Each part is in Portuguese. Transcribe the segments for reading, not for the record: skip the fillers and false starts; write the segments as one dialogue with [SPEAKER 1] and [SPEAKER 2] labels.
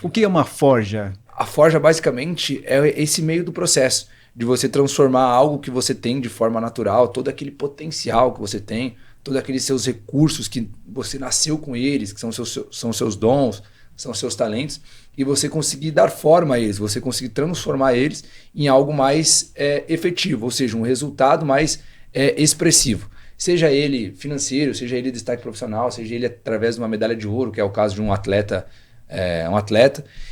[SPEAKER 1] O que é uma forja?
[SPEAKER 2] A forja, basicamente, é esse meio do processo, de você transformar algo que você tem de forma natural, todo aquele potencial que você tem, todos aqueles seus recursos que você nasceu com eles, que são seus dons, são seus talentos, e você conseguir dar forma a eles, você conseguir transformar eles em algo mais efetivo, ou seja, um resultado mais expressivo. Seja ele financeiro, seja ele destaque profissional, seja ele através de uma medalha de ouro, que é o caso de um atleta.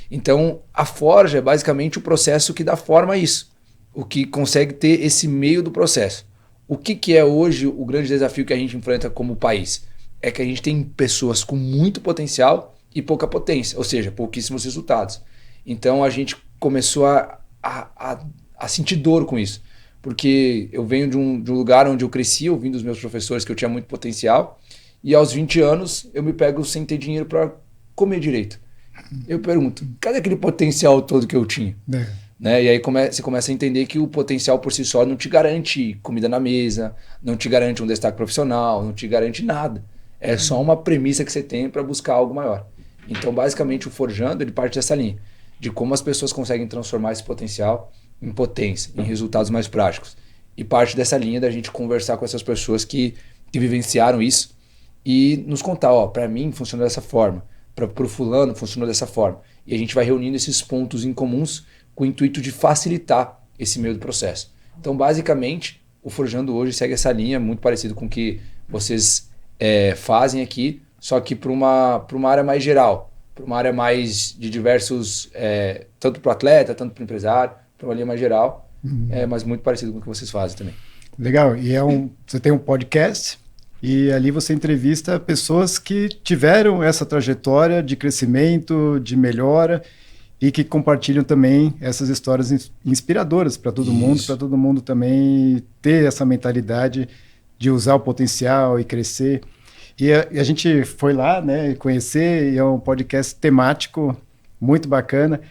[SPEAKER 2] Então, a forja é basicamente o processo que dá forma a isso, o que consegue ter esse meio do processo. O que é hoje o grande desafio que a gente enfrenta como país? É que a gente tem pessoas com muito potencial e pouca potência, ou seja, pouquíssimos resultados. Então a gente começou a sentir dor com isso, porque eu venho de um lugar onde eu cresci ouvindo os meus professores que eu tinha muito potencial, e aos 20 anos eu me pego sem ter dinheiro para comer direito. Eu pergunto, cadê aquele potencial todo que eu tinha? Né? E aí você começa a entender que o potencial por si só não te garante comida na mesa, não te garante um destaque profissional, não te garante nada. É só uma premissa que você tem para buscar algo maior. Então, basicamente, o Forjando ele parte dessa linha, de como as pessoas conseguem transformar esse potencial em potência, em resultados mais práticos. E parte dessa linha da gente conversar com essas pessoas que vivenciaram isso e nos contar, para mim funciona dessa forma, para o fulano funcionou dessa forma. E a gente vai reunindo esses pontos em comuns com o intuito de facilitar esse meio do processo. Então, basicamente, o Forjando hoje segue essa linha, muito parecido com o que vocês fazem aqui, só que para uma área mais geral, para uma área mais de diversos, tanto para o atleta, tanto para o empresário, para uma linha mais geral, mas muito parecido com o que vocês fazem também.
[SPEAKER 1] Legal, e você tem um podcast e ali você entrevista pessoas que tiveram essa trajetória de crescimento, de melhora e que compartilham também essas histórias inspiradoras para todo mundo, para todo mundo também ter essa mentalidade de usar o potencial e crescer. E a gente foi lá, né, conhecer, e é um podcast temático muito bacana.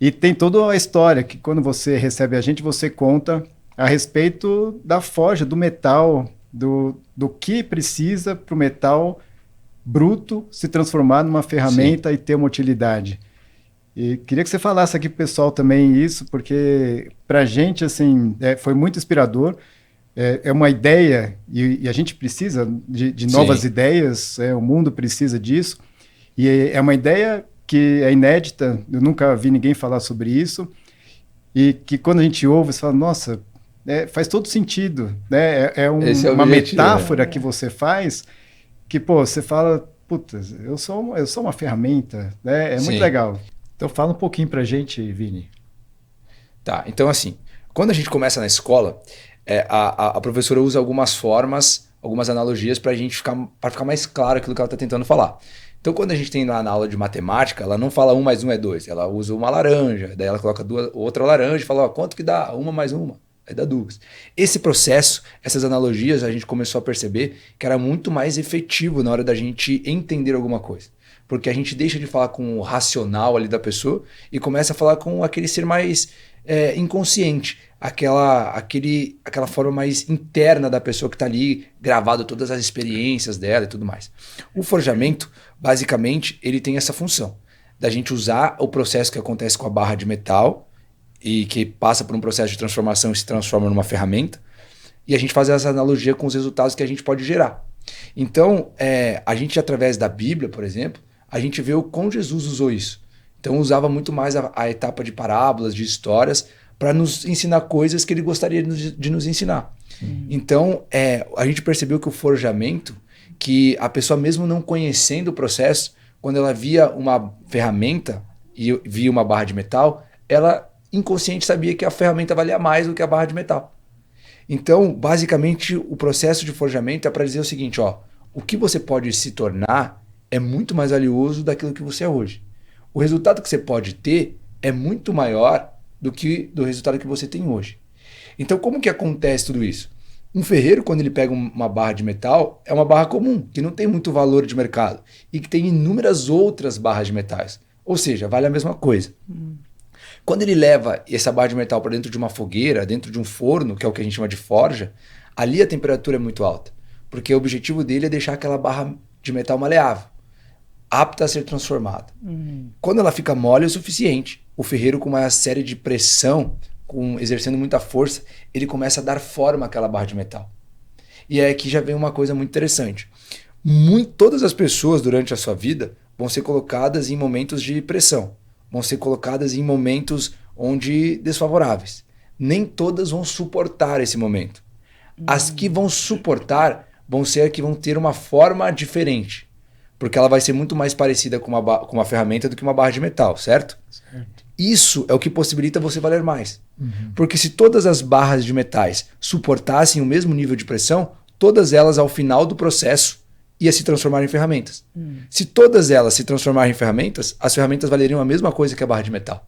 [SPEAKER 1] E tem toda a história que quando você recebe a gente, você conta a respeito da forja, do metal, do que precisa para o metal bruto se transformar numa ferramenta e ter uma utilidade. E queria que você falasse aqui pro pessoal também isso, porque para a gente assim, foi muito inspirador. É uma ideia e a gente precisa de novas ideias, o mundo precisa disso. E é uma ideia que é inédita, eu nunca vi ninguém falar sobre isso. E que quando a gente ouve, você fala, nossa, faz todo sentido. Né? Uma metáfora que você faz que, pô, você fala, putz, eu sou uma ferramenta. Né? É muito legal. Então fala um pouquinho pra gente, Vini.
[SPEAKER 2] Tá, então assim, quando a gente começa na escola, a professora usa algumas formas, algumas analogias para ficar mais claro aquilo que ela está tentando falar. Então, quando a gente tem lá na aula de matemática, ela não fala 1 mais 1 é 2, ela usa uma laranja, daí ela coloca outra laranja e fala, quanto que dá? 1 mais 1? Aí dá 2. Esse processo, essas analogias, a gente começou a perceber que era muito mais efetivo na hora da gente entender alguma coisa. Porque a gente deixa de falar com o racional ali da pessoa e começa a falar com aquele ser mais inconsciente, aquela forma mais interna da pessoa que está ali, gravado todas as experiências dela e tudo mais. O forjamento, basicamente, ele tem essa função, da gente usar o processo que acontece com a barra de metal e que passa por um processo de transformação e se transforma numa ferramenta, e a gente faz essa analogia com os resultados que a gente pode gerar. Então, a gente, através da Bíblia, por exemplo, a gente vê o como Jesus usou isso. Então, usava muito mais a etapa de parábolas, de histórias, para nos ensinar coisas que ele gostaria de nos ensinar. Então, a gente percebeu que o forjamento, que a pessoa mesmo não conhecendo o processo, quando ela via uma ferramenta e via uma barra de metal, ela inconsciente sabia que a ferramenta valia mais do que a barra de metal. Então, basicamente, o processo de forjamento é para dizer o seguinte, o que você pode se tornar é muito mais valioso daquilo que você é hoje. O resultado que você pode ter é muito maior do resultado que você tem hoje. Então, como que acontece tudo isso? Um ferreiro, quando ele pega uma barra de metal, é uma barra comum, que não tem muito valor de mercado e que tem inúmeras outras barras de metais. Ou seja, vale a mesma coisa. Quando ele leva essa barra de metal para dentro de uma fogueira, dentro de um forno, que é o que a gente chama de forja, ali a temperatura é muito alta, porque o objetivo dele é deixar aquela barra de metal maleável. apta a ser transformada. Quando ela fica mole o suficiente, o ferreiro, com uma série de pressão, exercendo muita força, ele começa a dar forma àquela barra de metal. E aí aqui já vem uma coisa muito interessante. Todas as pessoas durante a sua vida vão ser colocadas em momentos de pressão, vão ser colocadas em momentos desfavoráveis. Nem todas vão suportar esse momento. As que vão suportar vão ser as que vão ter uma forma diferente, porque ela vai ser muito mais parecida com uma ferramenta do que uma barra de metal, certo? Isso é o que possibilita você valer mais. Porque se todas as barras de metais suportassem o mesmo nível de pressão, todas elas, ao final do processo, iam se transformar em ferramentas. Se todas elas se transformarem em ferramentas, as ferramentas valeriam a mesma coisa que a barra de metal.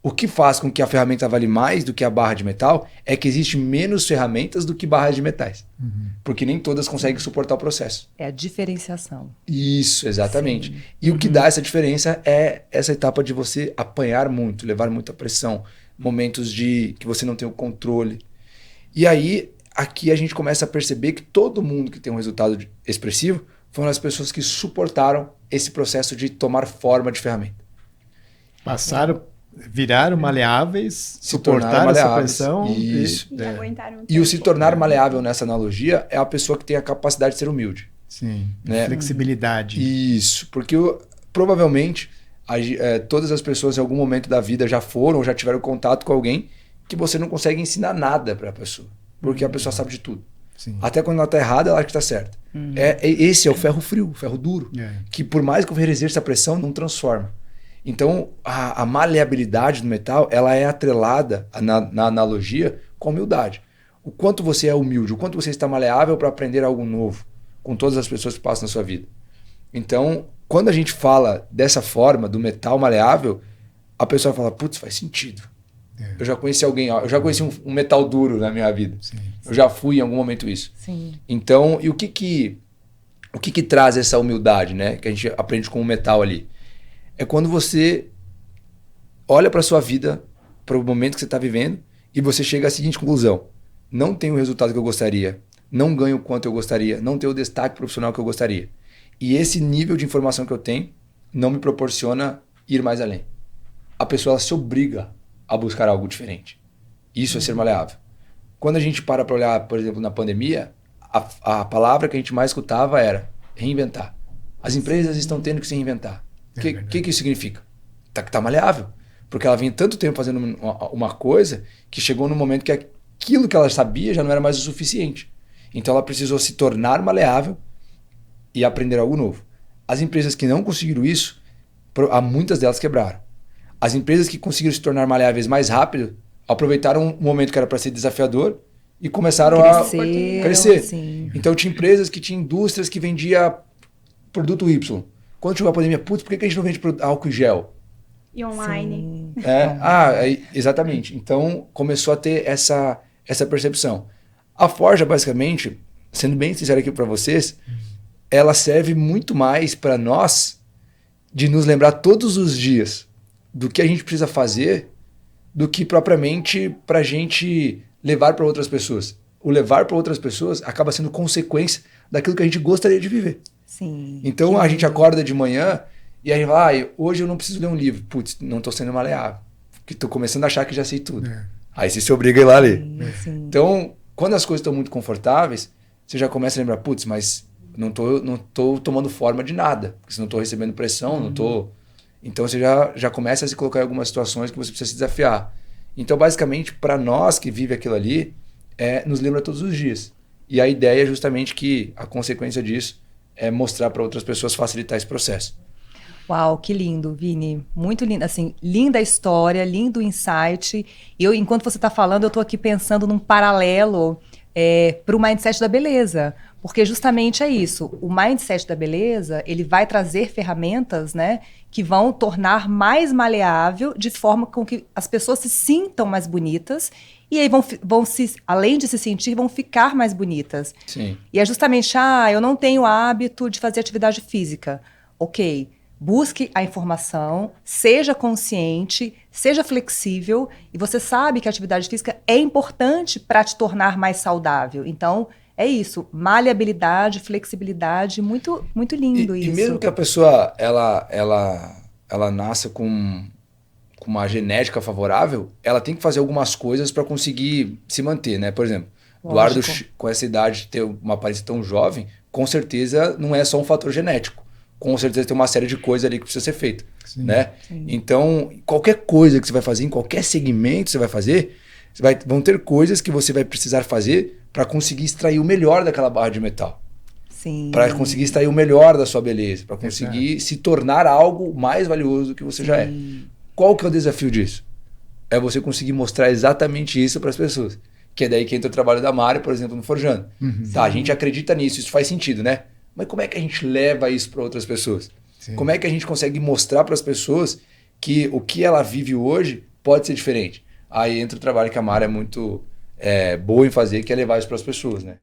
[SPEAKER 2] O que faz com que a ferramenta vale mais do que a barra de metal é que existe menos ferramentas do que barras de metais. Porque nem todas conseguem suportar o processo.
[SPEAKER 3] É a diferenciação.
[SPEAKER 2] Isso, exatamente.
[SPEAKER 3] Sim.
[SPEAKER 2] E o que dá essa diferença é essa etapa de você apanhar muito, levar muita pressão, momentos que você não tem o controle. E aí, aqui a gente começa a perceber que todo mundo que tem um resultado expressivo foram as pessoas que suportaram esse processo de tomar forma de ferramenta.
[SPEAKER 1] Viraram maleáveis,
[SPEAKER 2] Se tornaram
[SPEAKER 1] suportaram essa
[SPEAKER 2] maleáveis.
[SPEAKER 1] pressão.
[SPEAKER 2] Isso.
[SPEAKER 4] E aguentaram um
[SPEAKER 2] E o se
[SPEAKER 4] tempo.
[SPEAKER 2] tornar maleável nessa analogia é a pessoa que tem a capacidade de ser humilde.
[SPEAKER 1] Sim,
[SPEAKER 2] Né?
[SPEAKER 1] flexibilidade.
[SPEAKER 2] Isso, porque provavelmente todas as pessoas em algum momento da vida já foram ou já tiveram contato com alguém que você não consegue ensinar nada para a pessoa, porque a pessoa sabe de tudo.
[SPEAKER 1] Sim.
[SPEAKER 2] Até quando ela está errada, ela acha que está certa. Esse é o ferro frio, o ferro duro, que por mais que o ferro exerça a pressão, não transforma. Então, a maleabilidade do metal, ela é atrelada na analogia com a humildade. O quanto você é humilde, o quanto você está maleável para aprender algo novo com todas as pessoas que passam na sua vida. Então, quando a gente fala dessa forma, do metal maleável, a pessoa fala, putz, faz sentido. Eu já conheci alguém, eu já conheci um metal duro na minha vida.
[SPEAKER 1] Sim.
[SPEAKER 2] Eu já fui em algum momento isso.
[SPEAKER 3] Sim.
[SPEAKER 2] Então, e o que traz essa humildade, né? Que a gente aprende com o metal ali. É quando você olha para a sua vida, para o momento que você está vivendo, e você chega à seguinte conclusão: não tenho o resultado que eu gostaria, não ganho o quanto eu gostaria, não tenho o destaque profissional que eu gostaria. E esse nível de informação que eu tenho não me proporciona ir mais além. A pessoa ela se obriga a buscar algo diferente. Isso é ser maleável. Quando a gente para olhar, por exemplo, na pandemia, a palavra que a gente mais escutava era reinventar. As empresas estão tendo que se reinventar. O que isso significa? Que tá maleável. Porque ela vinha tanto tempo fazendo uma coisa que chegou no momento que aquilo que ela sabia já não era mais o suficiente. Então ela precisou se tornar maleável e aprender algo novo. As empresas que não conseguiram isso, muitas delas quebraram. As empresas que conseguiram se tornar maleáveis mais rápido aproveitaram um momento que era para ser desafiador e começaram a crescer.
[SPEAKER 3] Sim.
[SPEAKER 2] Então tinha empresas que tinham indústrias que vendiam produto Y. Quando chegou a pandemia, putz, por que a gente não vende álcool em gel?
[SPEAKER 4] E online.
[SPEAKER 2] Exatamente. Então começou a ter essa percepção. A Forja, basicamente, sendo bem sincero aqui para vocês, ela serve muito mais para nós de nos lembrar todos os dias do que a gente precisa fazer do que propriamente para a gente levar para outras pessoas. O levar para outras pessoas acaba sendo consequência daquilo que a gente gostaria de viver.
[SPEAKER 3] Sim.
[SPEAKER 2] Então a gente acorda de manhã e a gente fala, hoje eu não preciso ler um livro. Putz, não estou sendo maleável. Porque estou começando a achar que já sei tudo. Aí você se obriga a ir lá ler.
[SPEAKER 3] Sim.
[SPEAKER 2] Então, quando as coisas estão muito confortáveis, você já começa a lembrar, putz, mas não tô tomando forma de nada. Porque se não estou recebendo pressão, não estou... Então você já começa a se colocar em algumas situações que você precisa se desafiar. Então, basicamente, para nós que vive aquilo ali, nos lembra todos os dias. E a ideia é justamente que a consequência disso é mostrar para outras pessoas, facilitar esse processo.
[SPEAKER 3] Uau, que lindo, Vini. Muito lindo. Assim, linda a história, lindo o insight. Enquanto você está falando, eu estou aqui pensando num paralelo para o mindset da beleza. Porque justamente é isso. O mindset da beleza, ele vai trazer ferramentas, né, que vão tornar mais maleável, de forma com que as pessoas se sintam mais bonitas. E aí além de se sentir, vão ficar mais bonitas.
[SPEAKER 2] Sim.
[SPEAKER 3] E é justamente, eu não tenho hábito de fazer atividade física. Ok, busque a informação, seja consciente, seja flexível, e você sabe que a atividade física é importante para te tornar mais saudável. Então, é isso, maleabilidade, flexibilidade, muito, muito lindo isso.
[SPEAKER 2] E mesmo que a pessoa ela nasça com uma genética favorável, ela tem que fazer algumas coisas para conseguir se manter, né? Por exemplo, Eduardo, com essa idade, ter uma aparência tão jovem, com certeza não é só um fator genético. Com certeza tem uma série de coisas ali que precisa ser feita, né? Sim. Então, qualquer coisa que você vai fazer, em qualquer segmento que você vai fazer, vão ter coisas que você vai precisar fazer para conseguir extrair o melhor daquela barra de metal. Para conseguir extrair o melhor da sua beleza, para conseguir se tornar algo mais valioso do que você já é. Qual que é o desafio disso? É você conseguir mostrar exatamente isso para as pessoas. Que é daí que entra o trabalho da Mari, por exemplo, no Forjando. Tá, a gente acredita nisso, isso faz sentido, né? Mas como é que a gente leva isso para outras pessoas? Sim. Como é que a gente consegue mostrar para as pessoas que o que ela vive hoje pode ser diferente? Aí entra o trabalho que a Mari é muito boa em fazer, que é levar isso para as pessoas, né?